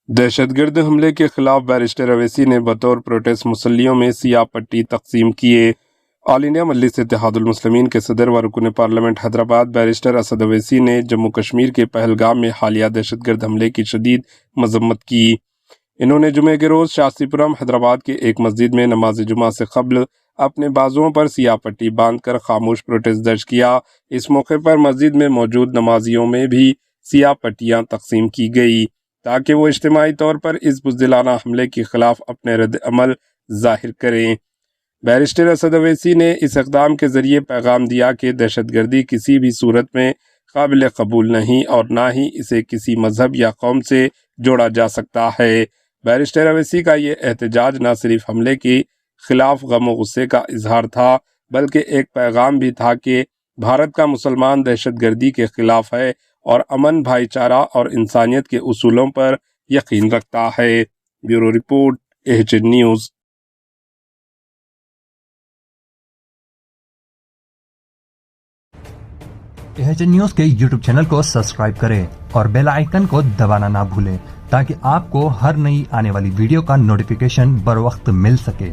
دہشت گرد حملے کے خلاف بیرسٹر اویسی نے بطور پروٹیسٹ مسلیوں میں سیاہ پٹی تقسیم کیے۔ آل انڈیا مجلس اتحاد المسلمین کے صدر و رکن پارلیمنٹ حیدرآباد بیرسٹر اسد اویسی نے جموں کشمیر کے پہلگام میں حالیہ دہشت گرد حملے کی شدید مذمت کی۔ انہوں نے جمعے کے روز شاسی پورم حیدرآباد کے ایک مسجد میں نماز جمعہ سے قبل اپنے بازوؤں پر سیاہ پٹی باندھ کر خاموش پروٹیسٹ درج کیا۔ اس موقع پر مسجد میں موجود نمازیوں میں بھی سیاہ پٹیاں تقسیم کی گئی تاکہ وہ اجتماعی طور پر اس بزدلانہ حملے کے خلاف اپنے رد عمل ظاہر کریں۔ بیرسٹر اسد اویسی نے اس اقدام کے ذریعے پیغام دیا کہ دہشت گردی کسی بھی صورت میں قابل قبول نہیں اور نہ ہی اسے کسی مذہب یا قوم سے جوڑا جا سکتا ہے۔ بیرسٹر اویسی کا یہ احتجاج نہ صرف حملے کے خلاف غم و غصے کا اظہار تھا بلکہ ایک پیغام بھی تھا کہ بھارت کا مسلمان دہشت گردی کے خلاف ہے اور امن، بھائی چارہ اور انسانیت کے اصولوں پر یقین رکھتا ہے۔ Bureau report, AHN news. AHN news کے یوٹیوب چینل کو سبسکرائب کریں اور بیل آئیکن کو دبانا نہ بھولیں تاکہ آپ کو ہر نئی آنے والی ویڈیو کا نوٹیفیکیشن بر وقت مل سکے۔